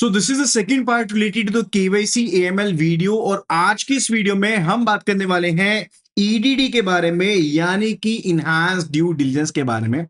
So this is the second part related to the KYC AML video और आज की इस वीडियो में हम बात करने वाले हैं ईडीडी के बारे में यानी कि इनहांस ड्यू डिलिजेंस के बारे में।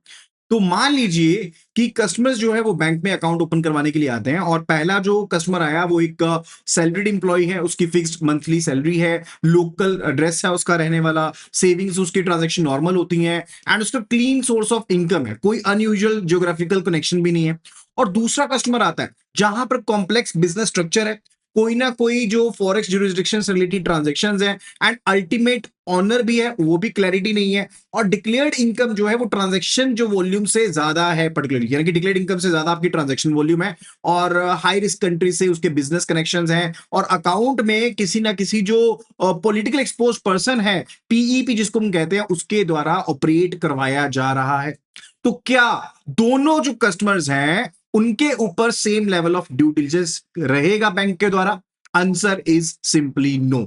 तो मान लीजिए कि कस्टमर्स जो है वो बैंक में अकाउंट ओपन करवाने के लिए आते हैं और पहला जो कस्टमर आया वो एक सैलरीड एम्प्लॉय है, उसकी फिक्स्ड मंथली सैलरी है, लोकल एड्रेस है उसका रहने वाला, सेविंग्स उसकी ट्रांजैक्शन नॉर्मल होती हैं एंड उसका क्लीन सोर्स ऑफ इनकम है, कोई अनयूजुअल ज्योग्राफिकल कनेक्शन भी नहीं है। और दूसरा कस्टमर आता है जहां पर कॉम्प्लेक्स बिजनेस स्ट्रक्चर है, कोई ना कोई जो फॉरेक्स जुरिस्डिक्शन से रिलेटेड ट्रांजैक्शंस हैं एंड अल्टीमेट ऑनर भी है, वो भी क्लैरिटी नहीं है। और डिक्लेयर्ड इनकम जो है वो ट्रांजैक्शन जो वॉल्यूम से ज्यादा है, पर्टिकुलरली यानी कि डिक्लेयर्ड इनकम से ज्यादा आपकी ट्रांजैक्शन वॉल्यूम है और हाई रिस्क कंट्री से उसके बिजनेस कनेक्शंस हैं और अकाउंट में किसी ना किसी जो पॉलिटिकल एक्सपोज पर्सन है, पीईपी जिसको हम कहते हैं, उसके द्वारा ऑपरेट करवाया जा रहा है। तो क्या दोनों जो कस्टमर्स हैं उनके ऊपर same level of due diligence रहेगा बैंक के द्वारा? Answer is simply no.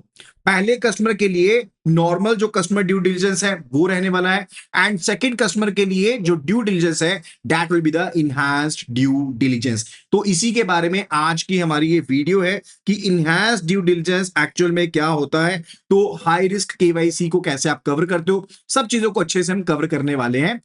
पहले कस्टमर के लिए नॉर्मल जो कस्टमर ड्यू डिलिजेंस है वो रहने वाला है एंड सेकंड कस्टमर के लिए जो ड्यू डिलिजेंस है that will be the enhanced due diligence. तो इसी के बारे में आज की हमारी ये वीडियो है कि इनहांस्ड ड्यू डिलिजेंस एक्चुअल में क्या होता है, तो हाई रिस्क केवाईसी को कैसे आप कवर करते हो, सब चीजों को अच्छे से हम कवर करने वाले हैं।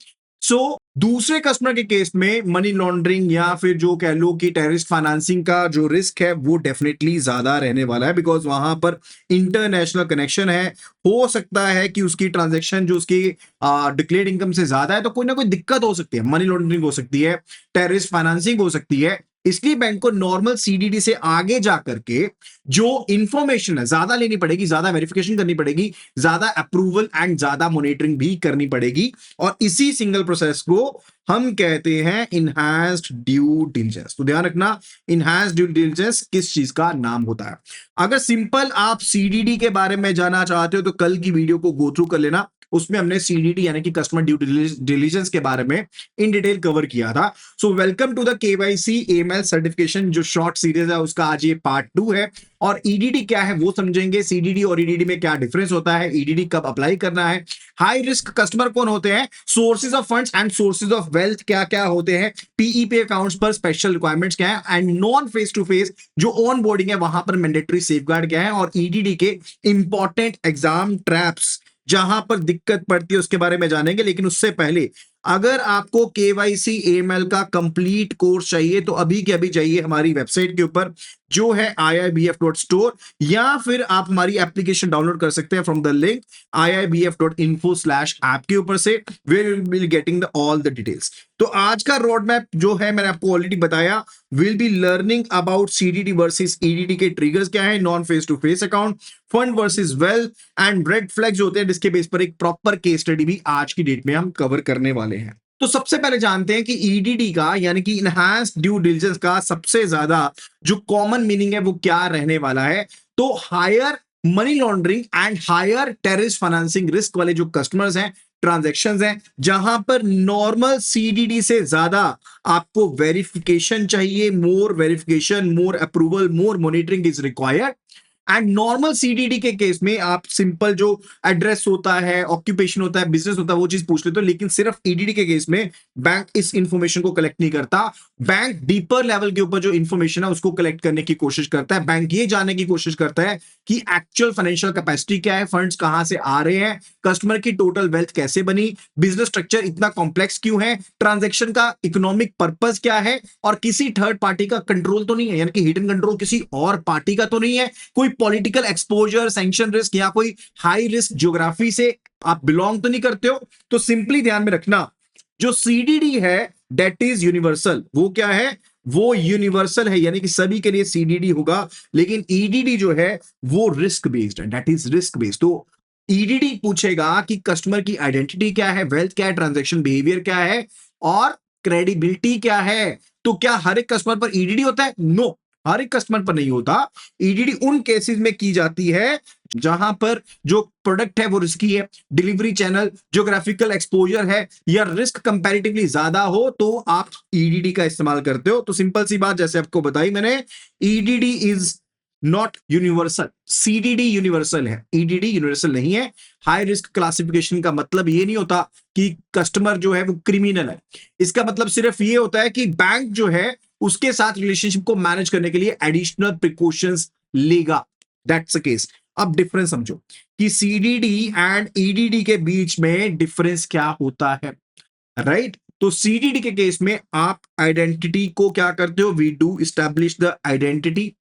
दूसरे कस्टमर के केस में मनी लॉन्ड्रिंग या फिर जो कह लो कि टेररिस्ट फाइनेंसिंग का जो रिस्क है वो डेफिनेटली ज्यादा रहने वाला है, बिकॉज वहां पर इंटरनेशनल कनेक्शन है। हो सकता है कि उसकी ट्रांजैक्शन जो उसकी डिक्लेयर्ड इनकम से ज्यादा है, तो कोई ना कोई दिक्कत हो सकती है, मनी लॉन्ड्रिंग हो सकती है, टेररिस्ट फाइनेंसिंग हो सकती है। इसलिए बैंक को नॉर्मल सीडीडी से आगे जाकर के जो इंफॉर्मेशन है ज्यादा लेनी पड़ेगी, ज्यादा वेरिफिकेशन करनी पड़ेगी, ज्यादा अप्रूवल एंड ज्यादा मॉनिटरिंग भी करनी पड़ेगी। और इसी सिंगल प्रोसेस को हम कहते हैं इनहांस्ड ड्यू डिलिजेंस। तो ध्यान रखना, इनहांस्ड ड्यू डिलिजेंस किस चीज का नाम होता है। अगर सिंपल आप सीडीडी के बारे में जानना चाहते हो तो कल की वीडियो को गो थ्रू कर लेना, उसमें हमने सीडीडी यानी कि कस्टमर ड्यू डिलिजेंस के बारे में इन डिटेल कवर किया था। So welcome to the KYC AML certification जो शॉर्ट सीरीज है उसका आज ये पार्ट 2 है। और ईडीडी क्या है वो समझेंगे, सीडीडी और ईडीडी में क्या डिफरेंस होता है, ईडीडी कब अप्लाई करना है, हाई रिस्क कस्टमर कौन होते हैं, sources of funds and sources of wealth क्या क्या होते हैं, पीईपी अकाउंट्स पर स्पेशल रिक्वायरमेंट्स क्या है and non face to face जो ऑन बोर्डिंग है वहां पर मैंडेटरी सेफगार्ड क्या है, और ईडीडी के इंपॉर्टेंट एग्जाम ट्रैप्स जहां पर दिक्कत पड़ती है उसके बारे में जानेंगे। लेकिन उससे पहले अगर आपको केवाईसी एएमएल का कंप्लीट कोर्स चाहिए तो अभी के अभी जाइए हमारी वेबसाइट के ऊपर जो है iibf.store, या फिर आप हमारी एप्लीकेशन डाउनलोड कर सकते हैं फ्रॉम द लिंक iibf.info/app के ऊपर से, where you will getting the all the details. तो आज का रोड मैप जो है मैंने आपको ऑलरेडी बताया, will be learning about CDD versus EDD के ट्रिगर्स क्या है, non face to face account, fund versus wealth and red flags होते हैं, जिसके बेस पर एक प्रॉपर केस स्टडी भी आज की डेट में हम कवर करने वाले हैं। तो सबसे पहले जानते हैं कि ईडीडी का यानी कि इनहांस्ड ड्यू डिलिजेंस का सबसे ज्यादा जो कॉमन मीनिंग है वो क्या रहने वाला है। तो higher money laundering and higher terrorist financing risk वाले जो कस्टमर्स हैं, ट्रांजैक्शंस हैं, जहां पर नॉर्मल सीडीडी से ज्यादा आपको वेरिफिकेशन चाहिए, more verification, more approval, more monitoring is required. And normal CDD के केस में आप सिंपल जो एड्रेस होता है, ऑक्यूपेशन होता है, बिजनेस होता है, वो चीज पूछ लेते हो। लेकिन सिर्फ ईडीडी के केस में बैंक इस इंफॉर्मेशन को कलेक्ट नहीं करता, बैंक डीपर लेवल के ऊपर जो इंफॉर्मेशन है उसको कलेक्ट करने की कोशिश करता है। बैंक ये जानने की कोशिश करता है कि एक्चुअल फाइनेंशियल कैपेसिटी क्या है, फंड्स कहां से आ रहे हैं, कस्टमर की टोटल वेल्थ कैसे बनी, बिजनेस स्ट्रक्चर इतना कॉम्प्लेक्स क्यों है, ट्रांजेक्शन का इकोनॉमिक पर्पस क्या है, और किसी थर्ड पार्टी का कंट्रोल तो नहीं है, यानी कि हिडन कंट्रोल किसी और पार्टी का तो नहीं है, कोई पॉलिटिकल एक्सपोजर, सैंक्शन रिस्क या कोई हाई रिस्क ज्योग्राफी से आप बिलोंग तो नहीं करते हो। तो सिंपली ध्यान में रखना, जो सीडीडी है दैट इज यूनिवर्सल। वो क्या है, वो यूनिवर्सल है, यानी कि सभी के लिए सीडीडी होगा। लेकिन ईडीडी जो है वो रिस्क बेस्ड है, दैट इज रिस्क बेस्ड। तो ईडीडी पूछेगा कि कस्टमर की आइडेंटिटी क्या है, वेल्थ क्या है, ट्रांजैक्शन बिहेवियर क्या है और क्रेडिबिलिटी क्या है। तो क्या हर एक कस्टमर पर ईडीडी होता है? नो, हर एक कस्टमर पर नहीं होता। ईडीडी उन केसेस में की जाती है जहां पर जो प्रोडक्ट है वो रिस्की है, डिलीवरी चैनल, ज्योग्राफिकल एक्सपोजर है या रिस्क कंपैरेटिवली ज्यादा हो, तो आप ईडीडी का इस्तेमाल करते हो। तो सिंपल सी बात जैसे आपको बताई मैंने, EDD is not universal. CDD universal है, ईडीडी यूनिवर्सल नहीं है। हाई रिस्क क्लासिफिकेशन का मतलब ये नहीं होता कि कस्टमर जो है वो क्रिमिनल है। इसका मतलब सिर्फ ये होता है कि बैंक जो है उसके साथ रिलेशनशिप को मैनेज करने के लिए एडिशनल प्रिकॉशंस लेगा। That's the case. अब डिफरेंस समझो कि सीडीडी एंड ईडीडी के बीच में डिफरेंस क्या होता है, राइट? तो सीडीडी के केस में आप आइडेंटिटी को क्या करते हो, we do establish the identity.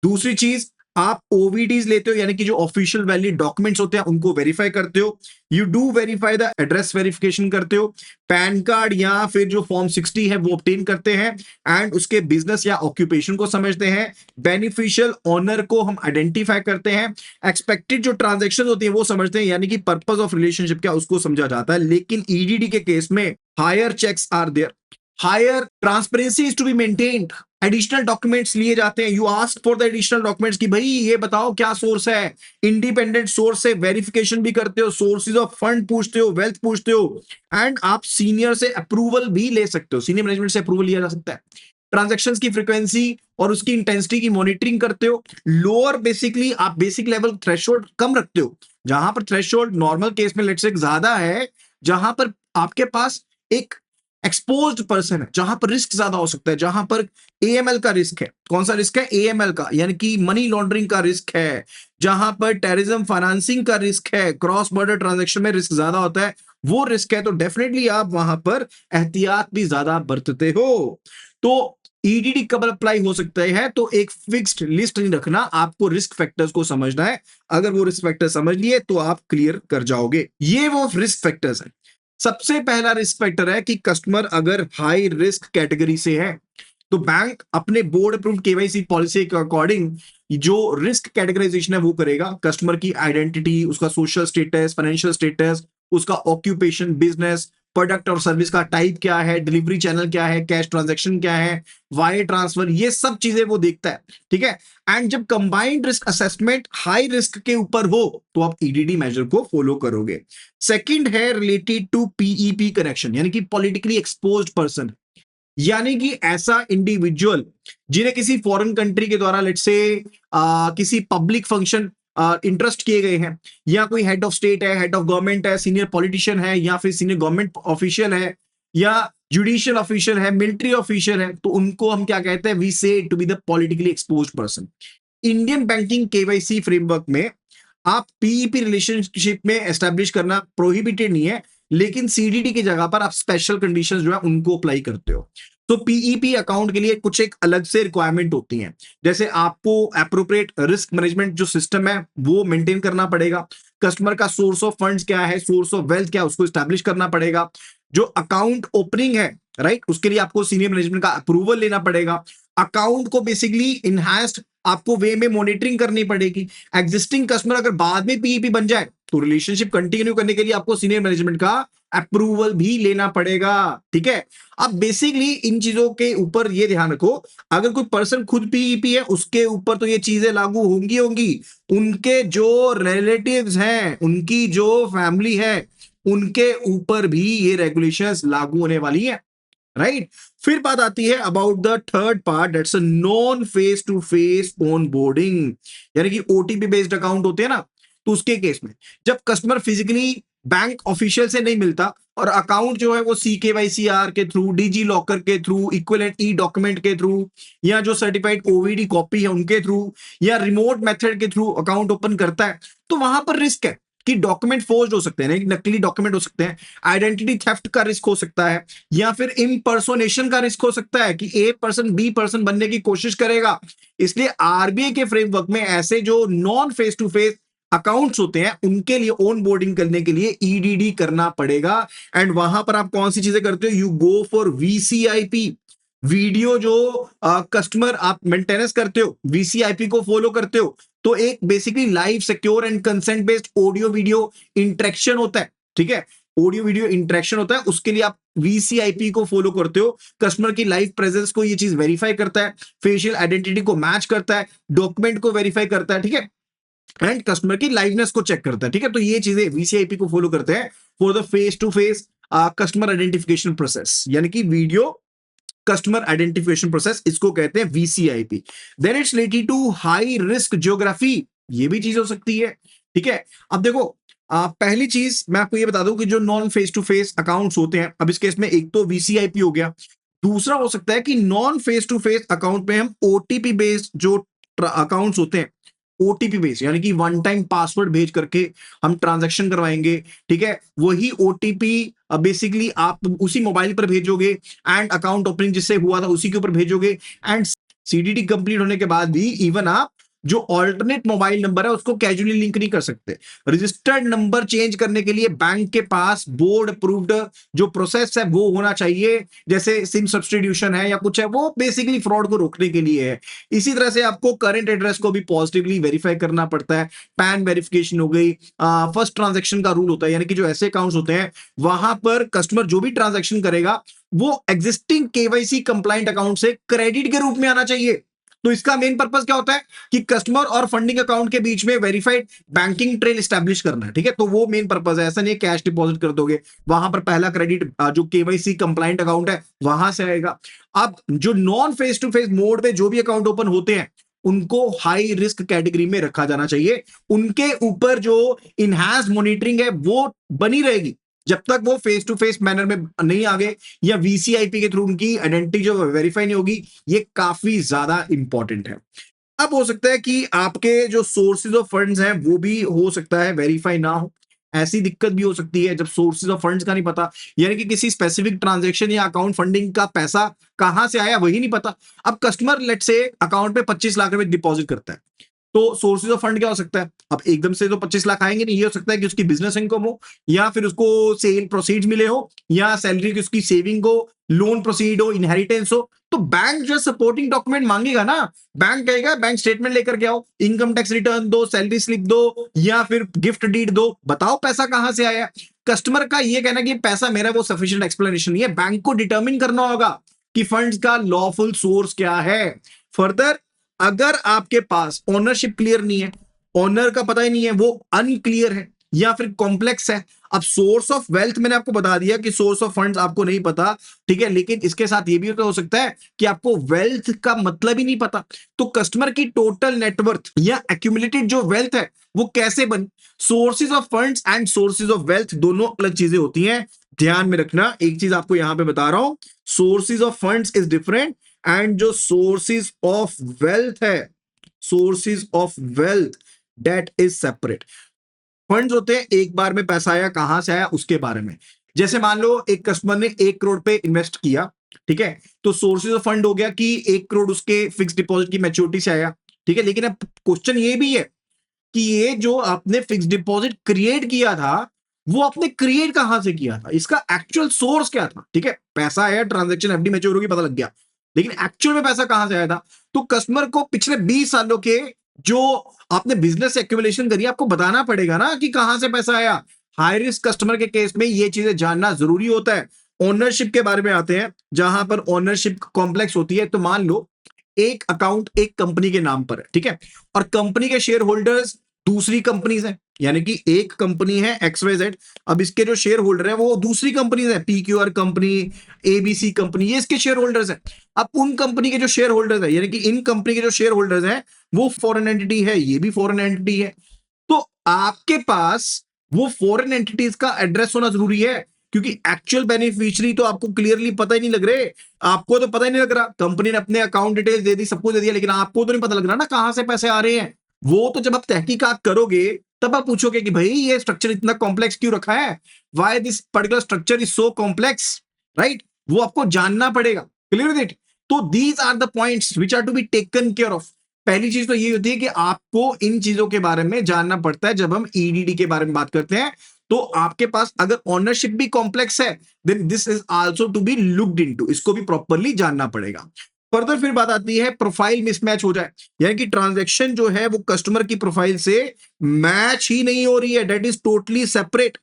दूसरी चीज, आप ओवीडीज लेते हो, यानी कि जो ऑफिशियल वैलिड डॉक्यूमेंट्स होते हैं उनको वेरीफाई करते हो। You do verify the address verification करते हो। पैन कार्ड या फिर जो फॉर्म 60 है वो ऑब्टेन करते हैं एंड उसके बिजनेस या ऑक्यूपेशन को समझते हैं। बेनिफिशियल ओनर को हम आइडेंटिफाई करते हैं। एक्सपेक्टेड जो ट्रांजेक्शन होती है वो समझते हैं, यानी कि पर्पस ऑफ रिलेशनशिप क्या उसको समझा जाता है। लेकिन ईडीडी के केस में higher checks are there, higher transparency is to be maintained. Additional documents लिए जाते हैं। You ask for the additional documents कि भाई ये बताओ क्या सोर्स है, इंडिपेंडेंट सोर्स से वेरिफिकेशन भी करते हो, सोर्सेज ऑफ फंड पूछते हो, वेल्थ पूछते हो एंड आप सीनियर से अप्रूवल भी ले सकते हो, सीनियर मैनेजमेंट से अप्रूवल लिया जा सकता है। ट्रांजैक्शंस की फ्रीक्वेंसी और उसकी इंटेंसिटी की मॉनिटरिंग करते हो। लोअर बेसिकली आप बेसिक लेवल थ्रेशोल्ड कम रखते हो, जहां पर थ्रेशोल्ड नॉर्मल केस में लेट्स से ज्यादा है, जहां पर आपके पास एक एक्सपोज्ड पर्सन है, जहां पर रिस्क ज्यादा हो सकता है, जहां पर एएमएल का रिस्क है। कौन सा रिस्क है? एएमएल का, यानी कि मनी लॉन्ड्रिंग का रिस्क है, जहां पर टेररिज्म फाइनेंसिंग का रिस्क है, क्रॉस बॉर्डर ट्रांजैक्शन में रिस्क ज्यादा होता है, वो रिस्क है। तो डेफिनेटली आप वहां पर एहतियात भी ज्यादा बरतते हो। तो ईडीडी कब अप्लाई हो सकता है? तो एक फिक्स्ड लिस्ट नहीं रखना, आपको रिस्क फैक्टर्स को समझना है। अगर वो रिस्क फैक्टर समझ लिए तो आप क्लियर कर जाओगे। ये वो रिस्क फैक्टर्स है। सबसे पहला रिस्क फैक्टर है कि कस्टमर अगर हाई रिस्क कैटेगरी से है तो बैंक अपने बोर्ड अप्रूव्ड केवाईसी पॉलिसी के अकॉर्डिंग जो रिस्क कैटेगराइजेशन है वो करेगा। कस्टमर की आइडेंटिटी, उसका सोशल स्टेटस, फाइनेंशियल स्टेटस, उसका ऑक्यूपेशन, बिजनेस, प्रोडक्ट और सर्विस का टाइप क्या है, डिलीवरी चैनल क्या है, कैश ट्रांजैक्शन क्या है, वायर ट्रांसफर, ये सब चीजें वो देखता है। ठीक है। एंड जब combined risk assessment high risk के ऊपर हो तो आप ईडीडी मेजर को फॉलो करोगे। सेकंड है रिलेटेड टू पीईपी कनेक्शन, यानी कि पॉलिटिकली एक्सपोज्ड पर्सन, यानी कि ऐसा इंडिविजुअल जिन्हें किसी फॉरेन कंट्री के द्वारा लेट्स से किसी पब्लिक फंक्शन इंटरेस्ट किए गए हैं, या कोई हेड ऑफ स्टेट है, हेड ऑफ गवर्नमेंट है, सीनियर पॉलिटिशियन है, या फिर सीनियर गवर्नमेंट ऑफिशियल है, या जुडिशियल ऑफिशियल है, मिलिट्री ऑफिशियल है, तो उनको हम क्या कहते हैं? We say to be the politically exposed person. Indian banking KYC framework में आप पीईपी रिलेशनशिप में एस्टेब्लिश करना प्रोहिबिटेड नहीं है, लेकिन सीडीडी की जगह पर आप स्पेशल कंडीशंस जो है उनको अप्लाई करते हो। तो पीईपी अकाउंट के लिए कुछ एक अलग से रिक्वायरमेंट होती हैं, जैसे आपको एप्रोप्रिएट रिस्क मैनेजमेंट जो सिस्टम है वो मेंटेन करना पड़ेगा। कस्टमर का सोर्स ऑफ फंड्स क्या है, सोर्स ऑफ वेल्थ क्या है, उसको स्टैब्लिश करना पड़ेगा। जो अकाउंट ओपनिंग है, राइट, उसके लिए आपको सीनियर मैनेजमेंट का अप्रूवल लेना पड़ेगा। अकाउंट को बेसिकली इनहांस्ड आपको वे में मॉनिटरिंग करनी पड़ेगी। एग्जिस्टिंग कस्टमर अगर बाद में पीईपी बन जाए तो रिलेशनशिप कंटिन्यू करने के लिए आपको सीनियर मैनेजमेंट का अप्रूवल भी लेना पड़ेगा। ठीक है। अब बेसिकली इन चीजों के ऊपर ये ध्यान रखो, अगर कोई पर्सन खुद पीईपी है उसके ऊपर तो ये चीजें लागू होंगी होंगी, उनके जो रिलेटिव्स हैं, उनकी जो फैमिली है, उनके ऊपर भी ये रेगुलेशंस लागू होने वाली है, राइट। फिर बात आती है about the third part, that's a non face to face on boarding, यानी कि ओटीपी बेस्ड अकाउंट होते हैं ना, तो उसके केस में जब कस्टमर फिजिकली बैंक ऑफिशियल से नहीं मिलता और अकाउंट जो है वो CKYCR के थ्रू, डिजी लॉकर के थ्रू, इक्विवेलेंट ई डॉक्यूमेंट के थ्रू, या जो सर्टिफाइड ओवीडी कॉपी है उनके थ्रू, या रिमोट मेथड के थ्रू अकाउंट ओपन करता है, तो वहां पर रिस्क है कि डॉक्यूमेंट फोर्ज्ड हो सकते हैं, नकली डॉक्यूमेंट हो सकते हैं, आइडेंटिटी थेफ्ट का रिस्क हो सकता है, या फिर इम्पर्सोनेशन का रिस्क हो सकता है कि ए पर्सन बी पर्सन बनने की कोशिश करेगा। इसलिए आरबीआई के फ्रेमवर्क में ऐसे जो non face to face accounts होते हैं उनके लिए ऑन बोर्डिंग करने के लिए ईडीडी करना पड़ेगा। एंड वहां पर आप कौन सी चीजें करते हो? You go for VCIP, video जो कस्टमर आप मेंटेनेंस करते हो, वीसीआईपी को फॉलो करते हो, तो एक basically live secure and consent based audio video interaction होता है। ठीक है। ऑडियो वीडियो इंटरेक्शन होता है, उसके लिए आप वीसीआईपी को फॉलो करते हो। कस्टमर की लाइव प्रेजेंस को ये चीज वेरीफाई करता है, फेशियल आइडेंटिटी को मैच करता है, डॉक्यूमेंट को वेरीफाई करता है। ठीक है। एंड कस्टमर की लाइवनेस को चेक करता है। ठीक है। तो ये चीजें वीसीआईपी को फॉलो करते हैं for the face to face customer identification process, यानी कि वीडियो कस्टमर आइडेंटिफिकेशन प्रोसेस, इसको कहते हैं VCIP। Then it's related to high risk geography, ये भी चीज हो सकती है। ठीक है, अब देखो पहली चीज मैं आपको ये बता दूं कि जो non face to face accounts होते हैं, अब इस केस में एक तो VCIP हो गया, दूसरा हो सकता है कि non face to face account में हम OTP बेस्ड जो अकाउंट्स होते हैं, OTP बेस्ड यानी कि वन टाइम पासवर्ड भेज करके हम ट्रांजैक्शन करवाएंगे। ठीक है, वही OTP बेसिकली आप उसी मोबाइल पर भेजोगे एंड अकाउंट ओपनिंग जिससे हुआ था उसी के ऊपर भेजोगे एंड CDD कंप्लीट होने के बाद भी इवन आप जो ऑल्टरनेट मोबाइल नंबर है उसको कैजुअली लिंक नहीं कर सकते। रजिस्टर्ड नंबर चेंज करने के लिए बैंक के पास बोर्ड अप्रूव्ड जो प्रोसेस है वो होना चाहिए, जैसे सिम सब्सटीट्यूशन है या कुछ है, वो बेसिकली फ्रॉड को रोकने के लिए है। इसी तरह से आपको करंट एड्रेस को भी पॉजिटिवली वेरीफाई करना पड़ता है। पैन वेरिफिकेशन हो गई, फर्स्ट ट्रांजेक्शन का रूल होता है, यानी कि जो ऐसे अकाउंट्स होते हैं वहां पर कस्टमर जो भी ट्रांजेक्शन करेगा वो एग्जिस्टिंग KYC कंप्लाइंट अकाउंट से क्रेडिट के रूप में आना चाहिए। तो इसका मेन पर्पस क्या होता है कि कस्टमर और फंडिंग अकाउंट के बीच में वेरीफाइड बैंकिंग ट्रेल एस्टैब्लिश करना है। ठीक है, तो वो मेन पर्पस है, ऐसा नहीं कैश डिपॉजिट कर दोगे, वहां पर पहला क्रेडिट जो KYC कंप्लाइंट अकाउंट है वहां से आएगा। अब जो non face to face mode पे जो भी अकाउंट ओपन होते हैं उनको हाई रिस्क कैटेगरी में रखा जाना चाहिए, उनके ऊपर जो इनहैंस मॉनिटरिंग है वो बनी रहेगी जब तक वो फेस टू फेस मैनर में नहीं आ गए या VCIP के थ्रू उनकी आइडेंटिटी जो वेरीफाई नहीं होगी। ये काफी ज्यादा इंपॉर्टेंट है। अब हो सकता है कि आपके जो सोर्सेज ऑफ फंड्स हैं वो भी हो सकता है वेरीफाई ना हो, ऐसी दिक्कत भी हो सकती है जब सोर्सेज ऑफ फंड्स का नहीं पता, यानी कि किसी स्पेसिफिक ट्रांजैक्शन या अकाउंट फंडिंग का पैसा कहां से आया वही नहीं पता। अब कस्टमर लेट से अकाउंट में 25 लाख रुपए डिपॉजिट करता है, तो सोर्सेज ऑफ फंड क्या हो सकता है? अब एकदम से तो 25 लाख आएंगे नहीं, ये हो सकता है कि उसकी बिजनेस इनकम हो, या फिर उसको सेल प्रोसीड मिले हो, या सैलरी की उसकी सेविंग हो, लोन प्रोसीड हो, इनहेरिटेंस हो। तो बैंक जो सपोर्टिंग डॉक्यूमेंट मांगेगा ना, बैंक कहेगा बैंक स्टेटमेंट लेकर के आओ, इनकम टैक्स रिटर्न दो, सैलरी स्लिप दो, या फिर गिफ्ट डीड दो, बताओ पैसा कहां से आया। कस्टमर का ये कहना कि पैसा मेरा, वो सफिशिएंट एक्सप्लेनेशन नहीं है, बैंक को डिटर्मिन करना होगा कि फंड्स का लॉफुल सोर्स क्या है। फर्दर अगर आपके पास ओनरशिप क्लियर नहीं है, ओनर का पता ही नहीं है, वो अनक्लियर है या फिर कॉम्प्लेक्स है। अब सोर्स ऑफ वेल्थ मैंने आपको बता दिया कि सोर्स ऑफ फंड्स आपको नहीं पता, ठीक है, लेकिन इसके साथ ये भी तो हो सकता है कि आपको वेल्थ का मतलब ही नहीं पता। तो कस्टमर की टोटल नेटवर्थ या एक्यूमुलेटेड जो वेल्थ है वो कैसे बनी। Sources of funds and sources of wealth दोनों अलग चीजें होती हैं, ध्यान में रखना। एक चीज आपको यहां पे बता रहा हूं, sources of funds is different and जो सोर्सेज ऑफ वेल्थ है, sources of wealth that is separate. Funds होते हैं एक बार में पैसा आया कहां से आया उसके बारे में। जैसे मान लो एक कस्टमर ने 1 करोड़ पे इन्वेस्ट किया, ठीक है, तो सोर्सेज ऑफ फंड हो गया कि 1 करोड़ उसके फिक्स डिपॉजिट की मैच्योरिटी से आया, ठीक है। लेकिन अब क्वेश्चन ये भी है कि ये जो आपने फिक्स डिपॉजिट क्रिएट किया था वो आपने क्रिएट कहां से किया था, इसका एक्चुअल सोर्स क्या था। ठीक है, पैसा आया, ट्रांजेक्शन FD मैच्योर होगी, पता लग गया, लेकिन एक्चुअल में पैसा कहां से आया था। तो कस्टमर को पिछले 20 सालों के जो आपने बिजनेस एक्यूमुलेशन करी आपको बताना पड़ेगा ना कि कहां से पैसा आया। हाई रिस्क कस्टमर के केस में ये चीजें जानना जरूरी होता है। ओनरशिप के बारे में आते हैं, जहां पर ओनरशिप कॉम्प्लेक्स होती है। तो मान लो एक अकाउंट एक कंपनी के नाम पर है, ठीक है, और कंपनी के शेयर होल्डर्स दूसरी कंपनीज हैं, यानी कि एक कंपनी है XYZ, अब इसके जो शेयर होल्डर है वो दूसरी कंपनीज है, PQR कंपनी, ABC कंपनी, ये इसके शेयर होल्डर्स हैं। अब उन कंपनी के जो शेयर होल्डर्स है, यानी कि इन कंपनी के जो शेयर होल्डर्स हैं वो फॉरेन एंटिटी है, ये भी फॉरेन एंटिटी है। तो आपके पास वो फॉरेन एंटिटीज का एड्रेस होना जरूरी है, क्योंकि एक्चुअल बेनिफिशियरी तो आपको क्लियरली पता ही नहीं लग रहे। आपको तो पता ही नहीं लग रहा, कंपनी ने अपने अकाउंट डिटेल्स दे दी, सब कुछ दे दिया, लेकिन आपको तो नहीं पता लग रहा ना कहां से पैसे आ रहे हैं। वो तो जब आप तहकीकात करोगे तब आप पूछोगे कि भाई ये स्ट्रक्चर इतना कॉम्प्लेक्स क्यों रखा है, why this particular structure is so complex, right, वो आपको जानना पड़ेगा। Clear with it? तो these are the points which are to be taken care of. पहली चीज तो ये होती है कि आपको इन चीजों के बारे में जानना पड़ता है। जब हम EDD के बारे में बात करते हैं तो आपके पास अगर ओनरशिप भी कॉम्प्लेक्स है then this is also to be looked into, इसको भी प्रॉपर्ली जानना पड़ेगा। फर्दर फिर बात आती है प्रोफाइल मिसमैच हो जाए, यानी कि ट्रांजैक्शन जो है वो कस्टमर की प्रोफाइल से मैच ही नहीं हो रही है, दैट इज टोटली सेपरेट।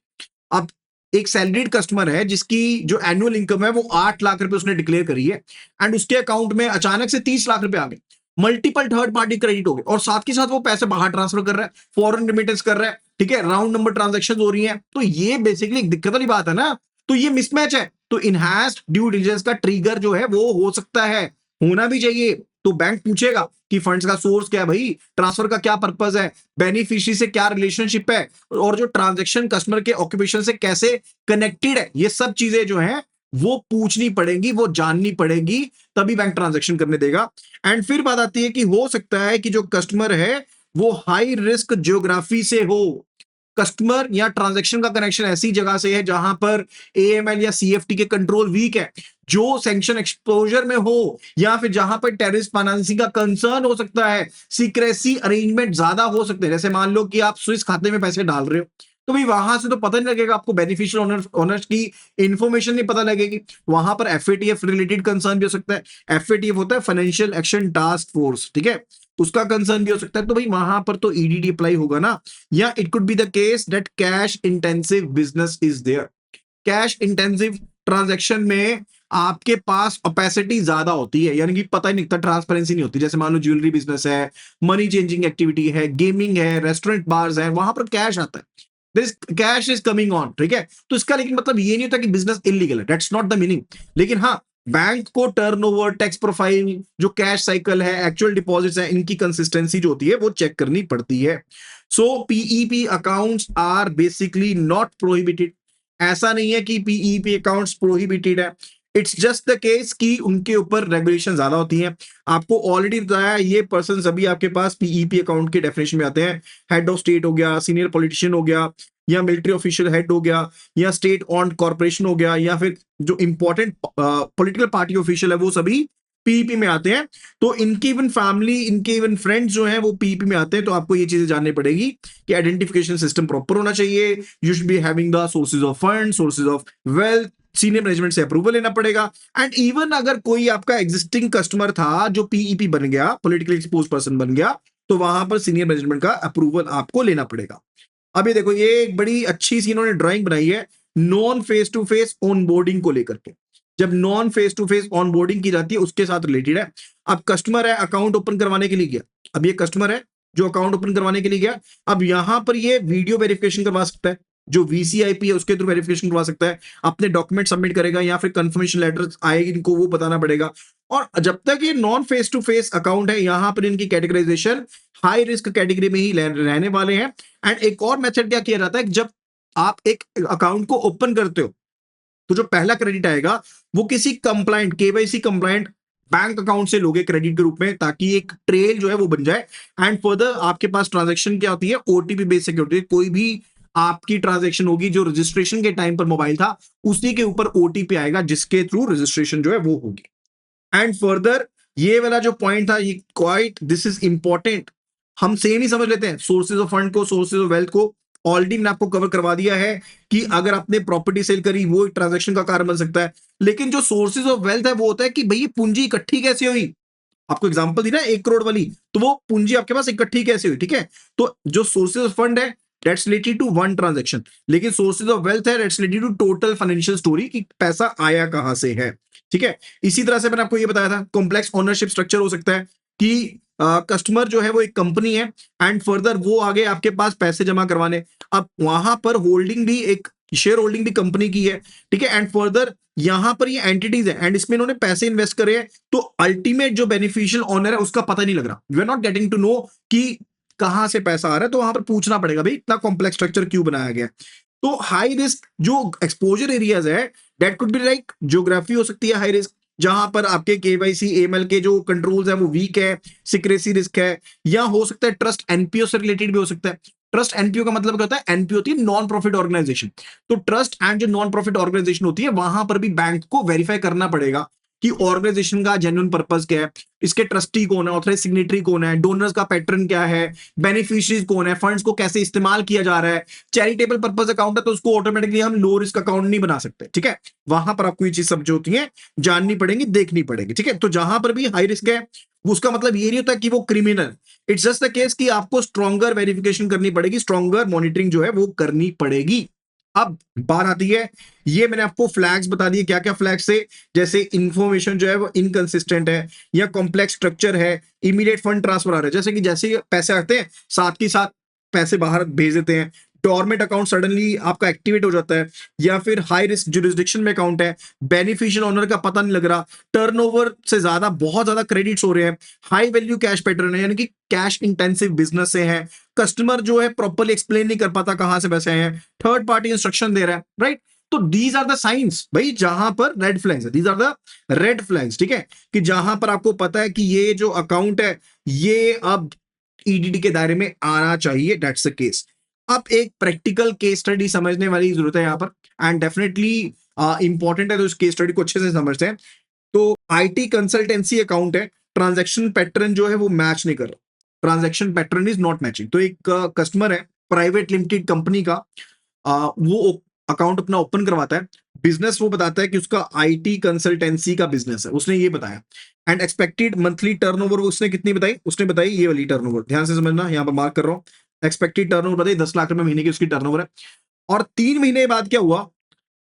अब एक सैलरीड कस्टमर है जिसकी जो एनुअल इनकम है वो 8 लाख रुपए उसने डिक्लेयर करी है एंड उसके अकाउंट में अचानक से 30 लाख रुपए आ गए, मल्टीपल थर्ड पार्टी क्रेडिट हो गए, और साथ के साथ वो पैसे बाहर ट्रांसफर कर रहा है, फॉरेन रिमिटेंस कर रहा है, ठीक है, राउंड नंबर ट्रांजैक्शन हो रही है। तो ये बेसिकली एक दिक्कत वाली बात है ना तो ये मिसमैच है। तो इनहैंस्ड ड्यू डिलिजेंस का ट्रिगर जो है वो हो सकता है, होना भी चाहिए। तो बैंक पूछेगा कि फंड्स का सोर्स क्या है भाई, ट्रांसफर का क्या पर्पस है, बेनिफिशियरी से क्या रिलेशनशिप है, और जो ट्रांजैक्शन कस्टमर के ऑक्यूपेशन से कैसे कनेक्टेड है, ये सब चीजें जो है वो पूछनी पड़ेगी, वो जाननी पड़ेगी, तभी बैंक ट्रांजैक्शन करने देगा। एंड फिर बात आती है कि हो सकता है कि जो कस्टमर है वो हाई रिस्क ज्योग्राफी से हो, कस्टमर या ट्रांजैक्शन का कनेक्शन ऐसी जगह से है जहां पर एएमएल या सीएफटी के कंट्रोल वीक है, जो सैंक्शन एक्सपोजर में हो, या फिर जहां पर टेररिस्ट फाइनेंसिंग का कंसर्न हो सकता है, सीक्रेसी अरेंजमेंट ज्यादा हो सकते हैं। जैसे मान लो कि आप स्विस खाते में पैसे डाल रहे हो, तो भाई वहां से तो पता नहीं लगेगा आपको, बेनिफिशियल ओनर्स की इंफॉर्मेशन नहीं पता लगेगी। वहां पर एफएटीएफ रिलेटेड कंसर्न भी हो सकता है। एफएटीएफ होता है फाइनेंशियल एक्शन टास्क फोर्स, ठीक है, उसका कंसर्न भी हो सकता है। तो भाई वहां पर तो ईडीडी अप्लाई होगा ना। या it could be the case that cash intensive business is there, cash intensive transaction में आपके पास ओपेसिटी ज्यादा होती है, यानी कि पता ही नहीं लगता, ट्रांसपेरेंसी नहीं होती। जैसे मान लो ज्वेलरी बिजनेस है, मनी चेंजिंग एक्टिविटी है, गेमिंग है, रेस्टोरेंट बार्स है, वहां पर कैश आता है, this cash is coming on, ठीक है। तो इसका लेकिन मतलब ये नहीं होता कि बिजनेस इलीगल है, दैट्स नॉट द मीनिंग। लेकिन हाँ, बैंक को टर्नओवर, टैक्स प्रोफाइल, जो कैश साइकिल है, एक्चुअल डिपॉजिट्स है, इनकी कंसिस्टेंसी जो होती है वो चेक करनी पड़ती है। So PEP accounts are basically not prohibited. ऐसा नहीं है कि पीईपी अकाउंट्स प्रोहिबिटेड है, इट्स जस्ट द केस कि उनके ऊपर रेगुलेशन ज्यादा होती है। आपको ऑलरेडी बताया ये पर्सन सभी आपके पास पीईपी अकाउंट के डेफिनेशन में आते हैं। हेड ऑफ स्टेट हो गया, सीनियर पॉलिटिशियन हो गया, या मिलिट्री ऑफिशियल हेड हो गया, या स्टेट ऑन कॉर्पोरेशन हो गया, या फिर जो इंपॉर्टेंट पॉलिटिकल पार्टी ऑफिशियल है, वो सभी पीईपी में आते हैं। तो इनकी इवन फैमिली, इनके इवन फ्रेंड्स जो हैं वो पीईपी में आते हैं। तो आपको ये चीजें जाननी पड़ेगी कि आइडेंटिफिकेशन सिस्टम प्रॉपर होना चाहिए, you should be having the sources of fund, sources of wealth, senior management से अप्रूवल लेना पड़ेगा। एंड इवन अगर कोई आपका एग्जिस्टिंग कस्टमर था जो पीईपी बन गया, पॉलिटिकली एक्सपोज पर्सन बन गया, तो वहां पर सीनियर मैनेजमेंट का अप्रूवल आपको लेना पड़ेगा। अब ये देखो, ये एक बड़ी अच्छी सी इन्होंने ड्राइंग बनाई है non face to face onboarding को लेकर के। जब non face to face onboarding की जाती है उसके साथ रिलेटेड है। अब कस्टमर है, अकाउंट ओपन करवाने के लिए गया, अब ये कस्टमर है जो अकाउंट ओपन करवाने के लिए गया, अब यहां पर ये वीडियो वेरिफिकेशन करवा सकता है, जो वीसीआईपी है उसके थ्रू वेरिफिकेशन करवा सकता है, अपने डॉक्यूमेंट सबमिट करेगा, या फिर कंफर्मेशन लेटर आएगी इनको, वो बताना पड़ेगा। और जब तक ये non face to face account है, यहां पर इनकी कैटेगराइजेशन हाई रिस्क कैटेगरी में ही रहने वाले हैं। एंड एक और मेथड क्या किया जाता है, जब आप एक अकाउंट को ओपन करते हो तो जो पहला क्रेडिट आएगा वो किसी compliant, KYC compliant bank account से लोगे क्रेडिट के रूप में, ताकि एक ट्रेल जो है वो बन जाए। एंड फर्दर आपके पास ट्रांजैक्शन क्या होती है, ओटीपी बेस्ड सिक्योरिटी। कोई भी आपकी ट्रांजैक्शन होगी जो रजिस्ट्रेशन के टाइम पर मोबाइल था, उसी के ऊपर ओटीपी आएगा जिसके थ्रू रजिस्ट्रेशन जो है वो होगी। एंड फर्दर ये वाला जो पॉइंट था, ये क्वाइट दिस इज इंपॉर्टेंट, हम सेम ही समझ लेते हैं सोर्सेज ऑफ फंड को, सोर्सेज ऑफ वेल्थ को। ऑलरेडी मैंने आपको कवर करवा दिया है कि अगर आपने प्रॉपर्टी सेल करी वो एक ट्रांजैक्शन का कारण बन सकता है। लेकिन जो सोर्सेज ऑफ वेल्थ है वो होता है कि भाई ये पूंजी इकट्ठी कैसे हुई। आपको एग्जांपल दी ना 1 करोड़ वाली, तो वो पूंजी आपके पास इकट्ठी कैसे हुई, ठीक है। तो जो सोर्सेज ऑफ फंड है that's related to one transaction, लेकिन सोर्सेज ऑफ वेल्थ है that's related to total financial story, कि पैसा आया कहां से है, ठीक है। इसी तरह से मैंने आपको ये बताया था कॉम्प्लेक्स ओनरशिप स्ट्रक्चर हो सकता है कि कस्टमर जो है वो एक कंपनी है, एंड फर्दर वो आगे आपके पास पैसे जमा करवाने, अब वहां पर होल्डिंग भी एक शेयर होल्डिंग भी कंपनी की है, ठीक है। एंड फर्दर यहां पर ये एंटिटीज है एंड इसमें इन्होंने पैसे इन्वेस्ट करे हैं, तो अल्टीमेट जो बेनिफिशियल ओनर है उसका पता नहीं लग रहा, we are not getting to know कि कहां से पैसा आ रहा है। तो वहां पर पूछना पड़ेगा भाई इतना कॉम्प्लेक्स स्ट्रक्चर क्यों बनाया गया। तो हाई रिस्क जो एक्सपोजर एरियाज है that could be like geography हो सकती है हाई रिस्क, जहां पर आपके केवाईसी एएमएल के जो कंट्रोल्स है वो वीक है, सिक्रेसी रिस्क है, या हो सकता है ट्रस्ट एनपीओ से रिलेटेड भी हो सकता है। ट्रस्ट एनपीओ का मतलब क्या होता है, एनपीओ होती है नॉन प्रॉफिट ऑर्गेनाइजेशन। तो ट्रस्ट एंड जो नॉन प्रॉफिट ऑर्गेनाइजेशन होती है वहां पर भी बैंक को वेरीफाई करना पड़ेगा कि ऑर्गेनाइजेशन का जेन्युइन पर्पस क्या है, इसके ट्रस्टी कौन है, ऑथराइज सिग्नेटरी कौन है, डोनर्स का पैटर्न क्या है, बेनिफिशियरीज कौन है, फंड्स को कैसे इस्तेमाल किया जा रहा है। चैरिटेबल पर्पस अकाउंट है तो उसको ऑटोमेटिकली हम लो रिस्क अकाउंट नहीं बना सकते, ठीक है। वहां पर आपको ये चीज समझ होती है, जाननी पड़ेगी, देखनी पड़ेगी, ठीक है। तो जहां पर भी हाई रिस्क है उसका मतलब ये नहीं होता कि वो criminal, it's just the case कि आपको स्ट्रॉन्गर वेरिफिकेशन करनी पड़ेगी, स्ट्रॉन्गर मॉनिटरिंग जो है वो करनी पड़ेगी। अब बात आती है, ये मैंने आपको फ्लैग्स बता दिए, क्या क्या फ्लैग्स से, जैसे इंफॉर्मेशन जो है वो इनकंसिस्टेंट है, या कॉम्प्लेक्स स्ट्रक्चर है, इमीडिएट फंड ट्रांसफर आ रहा है, जैसे कि जैसे पैसे आते हैं साथ के साथ पैसे बाहर भेज देते हैं, डोरमेंट अकाउंट सडनली आपका एक्टिवेट हो जाता है, या फिर हाई रिस्क जुरिस्डिक्शन में अकाउंट है, बेनिफिशियल ओनर का पता नहीं लग रहा, टर्नओवर से ज्यादा बहुत ज्यादा क्रेडिट्स हो रहे हैं, हाई वैल्यू कैश पैटर्न है यानी कि कैश इंटेंसिव बिजनेस से है, कस्टमर जो है प्रॉपर्ली एक्सप्लेन नहीं कर पाता कहां से पैसे आए हैं, थर्ड पार्टी इंस्ट्रक्शन दे रहा है, राइट। तो दीज आर द साइंस भाई जहां पर रेड फ्लैग्स है, these are the red flags, ठीक है, कि जहां पर आपको पता है कि ये जो अकाउंट है ये अब ईडीडी के दायरे में आना चाहिए, दैट्स द केस। अब एक प्रैक्टिकल केस स्टडी समझने वाली जरूरत है यहाँ पर, एंड डेफिनेटली इंपॉर्टेंट है, तो इस केस स्टडी को अच्छे से समझते हैं। तो आईटी कंसल्टेंसी अकाउंट है, ट्रांजैक्शन पैटर्न जो है वो मैच नहीं कर रहा, transaction pattern is not matching. तो एक कस्टमर है प्राइवेट लिमिटेड कंपनी का, वो अकाउंट अपना ओपन करवाता है, बिजनेस वो बताता है कि उसका आईटी कंसल्टेंसी का बिजनेस है, उसने ये बताया, एंड एक्सपेक्टेड मंथली टर्नओवर उसने कितनी बताई, उसने बताई ये वाली टर्नओवर, ध्यान से समझना, यहाँ पर मार्क कर रहा हूँ, एक्सपेक्टेड टर्नओवर बताई 10 लाख रुपए महीने की उसकी टर्नओवर है। और 3 महीने बाद क्या हुआ,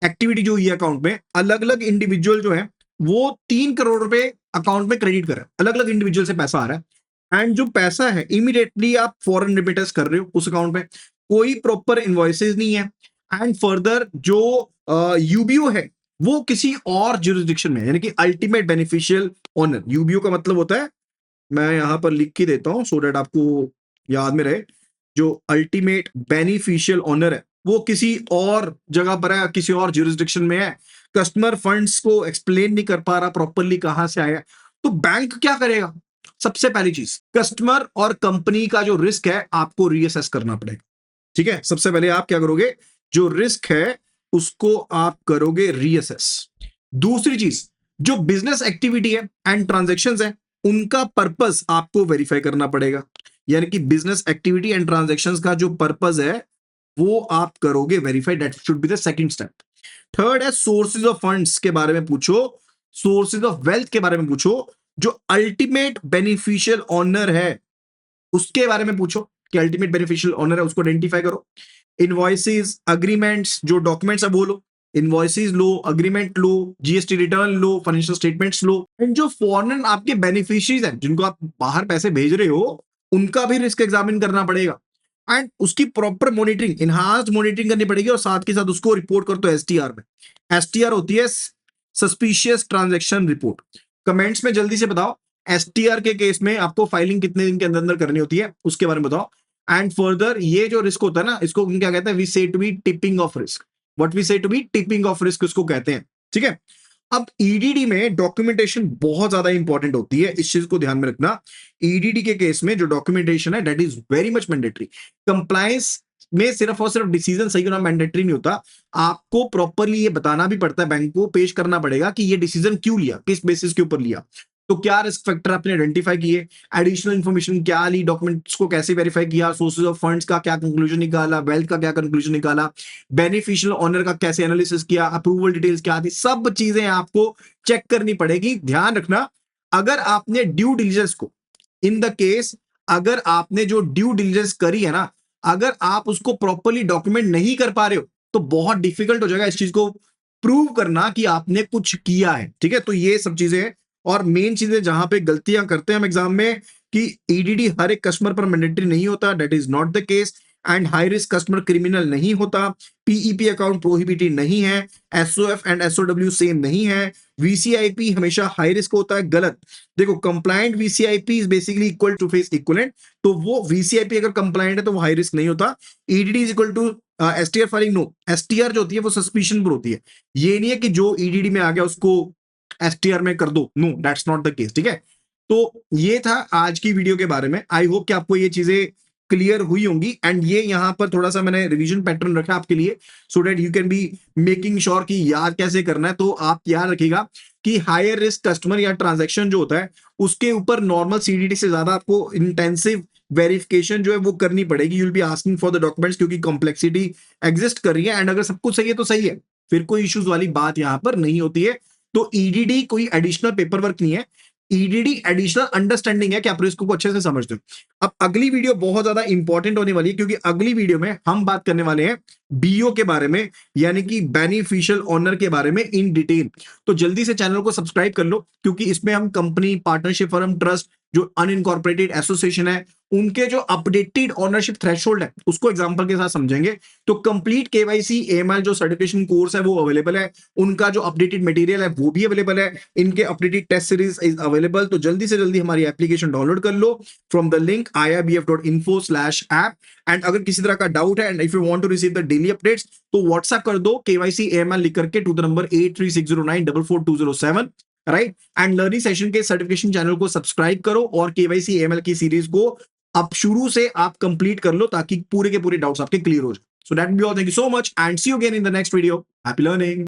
एक्टिविटी जो हुई है अकाउंट में, अलग अलग इंडिविजुअल जो है वो 3 करोड़ रुपए अकाउंट में क्रेडिट कर रहे हैं, अलग अलग इंडिविजुअल से पैसा आ रहा है, एंड जो पैसा है इमीडिएटली आप फॉरेन रिमिटेंस कर रहे हो उस अकाउंट में, कोई प्रॉपर इन्वॉइसेस नहीं है, एंड फर्दर जो यूबीओ है वो किसी और जुरिस्डिक्शन में, यानी कि अल्टीमेट बेनिफिशियल ओनर, यूबीओ का मतलब होता है, मैं यहां पर लिख के देता हूं सो दैट आपको याद में रहे, जो अल्टीमेट बेनिफिशियल ओनर है वो किसी और जगह पर है, किसी और जुरिस्डिक्शन में है, कस्टमर फंड्स को एक्सप्लेन नहीं कर पा रहा प्रॉपरली कहां से आया, तो बैंक क्या करेगा, सबसे पहली चीज कस्टमर और कंपनी का जो रिस्क है आपको रीअसेस करना पड़ेगा, ठीक है। सबसे पहले आप क्या करोगे, जो रिस्क है उसको आप करोगे रीअसेस। दूसरी चीज, जो बिजनेस एक्टिविटी है एंड ट्रांजैक्शंस है उनका पर्पस आपको वेरीफाई करना पड़ेगा, यानी कि बिजनेस एक्टिविटी एंड ट्रांजैक्शंस का जो पर्पस है वो आप करोगे verify, that should be the second step. Third है सोर्सेज ऑफ फंड्स के बारे में पूछो, सोर्सेज ऑफ वेल्थ के बारे में पूछो, जो अल्टीमेट बेनिफिशियल ओनर है उसके बारे में पूछो कि अल्टीमेट बेनिफिशियल ओनर है उसको आइडेंटिफाई करो। इनवॉइसेस, अग्रीमेंट्स, जो डॉक्यूमेंट्स है वो लो, इनवॉइसेस लो, अग्रीमेंट लो, जीएसटी रिटर्न लो, फाइनेंशियल स्टेटमेंट्स लो, एंड जो फॉरेन आपके बेनिफिशियरीज हैं जिनको आप बाहर पैसे भेज रहे हो उनका भी रिस्क एग्जामिन करना पड़ेगा, एंड उसकी प्रॉपर मॉनिटरिंग, इनहांस्ड मॉनिटरिंग करनी पड़ेगी, और साथ के साथ उसको रिपोर्ट कर दो एसटीआर में। एसटीआर होती है सस्पिशियस ट्रांजैक्शन रिपोर्ट। कमेंट्स में जल्दी से बताओ एसटीआर के केस में आपको फाइलिंग कितने दिन के अंदर अंदर करनी होती है उसके बारे में बताओ। एंड फर्दर ये जो रिस्क होता है ना इसको क्या कहते हैं, we say to be tipping off risk, what we say to be tipping off risk इसको कहते हैं, ठीक है। अब ईडीडी में डॉक्यूमेंटेशन बहुत ज्यादा इंपॉर्टेंट होती है, इस चीज को ध्यान में रखना। ईडीडी के केस में जो डॉक्यूमेंटेशन है that is very much mandatory. Compliance में सिर्फ और सिर्फ डिसीजन सही होना मैंडेटरी नहीं होता, आपको प्रॉपरली ये बताना भी पड़ता है, बैंक को पेश करना पड़ेगा कि ये डिसीजन क्यों लिया, किस बेसिस के ऊपर लिया, तो क्या रिस्क फैक्टर आपने आइडेंटिफाई किए, एडिशनल इंफॉर्मेशन क्या ली, डॉक्यूमेंट्स को कैसे वेरीफाई किया, सोर्सेज ऑफ फंड्स का क्या कंक्लूजन निकाला, वेल्थ का क्या कंक्लूजन निकाला, बेनिफिशियल ओनर का कैसे एनालिसिस किया, अप्रूवल डिटेल्स क्या थी, सब चीजें आपको चेक करनी पड़ेगी। ध्यान रखना, अगर आपने ड्यू डिलिजेंस को, इन द केस अगर आपने जो ड्यू डिलिजेंस करी है ना, अगर आप उसको प्रॉपरली डॉक्यूमेंट नहीं कर पा रहे हो तो बहुत डिफिकल्ट हो जाएगा इस चीज को प्रूव करना कि आपने कुछ किया है, ठीक है। तो ये सब चीजें हैं, और मेन चीजें जहां पे गलतियां करते हैं हम एग्जाम में कि ईडीडी हर एक कस्टमर पर मैंडेटरी नहीं होता, that is not the case, and high risk customer criminal नहीं होता, पीईपी अकाउंट प्रोहिबिटेड नहीं है, एसओएफ एंड एसओडब्ल्यू सेम नहीं है, वीसीआईपी हमेशा हाई रिस्क होता है, गलत। देखो compliant VCIP is basically equal to face equivalent, तो वो वीसीआईपी अगर कंप्लायंट है तो वो हाई रिस्क नहीं होता। EDD is equal to STR filing, no, STR जो होती है वो सस्पिशन पर होती है, ये नहीं है कि जो ईडीडी में आ गया उसको एसटीआर में कर दो, no that's not the case, ठीक है। तो ये था आज की वीडियो के बारे में, आई होप कि आपको ये चीजें क्लियर हुई होंगी, एंड ये यहां पर थोड़ा सा मैंने रिवीजन पैटर्न रखा आपके लिए so that you can be making sure कि याद कैसे करना है। तो आप याद रखिएगा कि हायर रिस्क कस्टमर या ट्रांजैक्शन जो होता है उसके ऊपर नॉर्मल सीडीडी से ज्यादा आपको इंटेंसिव वेरिफिकेशन जो है वो करनी पड़ेगी, you will be asking for the documents, क्योंकि कॉम्प्लेक्सिटी एग्जिस्ट कर रही है, एंड अगर सब कुछ सही है तो सही है, फिर कोई इश्यूज वाली बात यहां पर नहीं होती है। तो ईडीडी कोई एडिशनल पेपर वर्क नहीं है, ईडीडी एडिशनल अंडरस्टैंडिंग है कि आप रिस्क को अच्छे से समझते हो। अब अगली वीडियो बहुत ज्यादा इंपॉर्टेंट होने वाली है, क्योंकि अगली वीडियो में हम बात करने वाले हैं बीओ के बारे में, यानी कि बेनिफिशियल ओनर के बारे में इन डिटेल। तो जल्दी से चैनल को सब्सक्राइब कर लो, क्योंकि इसमें हम कंपनी, पार्टनरशिप फर्म, ट्रस्ट जो अनइनकॉर्पोरेटेड एसोसिएशन है, उनके जो अपडेटेड ओनरशिप थ्रेशोल्ड है उसको एग्जांपल के साथ समझेंगे। तो कंप्लीट केवाईसी एएमएल जो सर्टिफिकेशन कोर्स है वो अवेलेबल है, उनका जो अपडेटेड मटेरियल है वो भी अवेलेबल है, इनके updated test series is available. तो जल्दी से जल्दी हमारी एप्लीकेशन डाउनलोड कर लो from the link irbf.info/app। And अगर किसी तरह का डाउट है and if you want to receive the daily updates तो व्हाट्सएप कर दो केवाईसी एएमएल लिख करके to the number 8360944207, right. And learning session के सर्टिफिकेशन चैनल को सब्सक्राइब करो और केवाईसी एएमएल की सीरीज को अब शुरू से आप कंप्लीट कर लो ताकि पूरे के पूरे डाउट्स आपके क्लियर हो जाए। So that be all, thank you so much and see you again in the next video. Happy learning.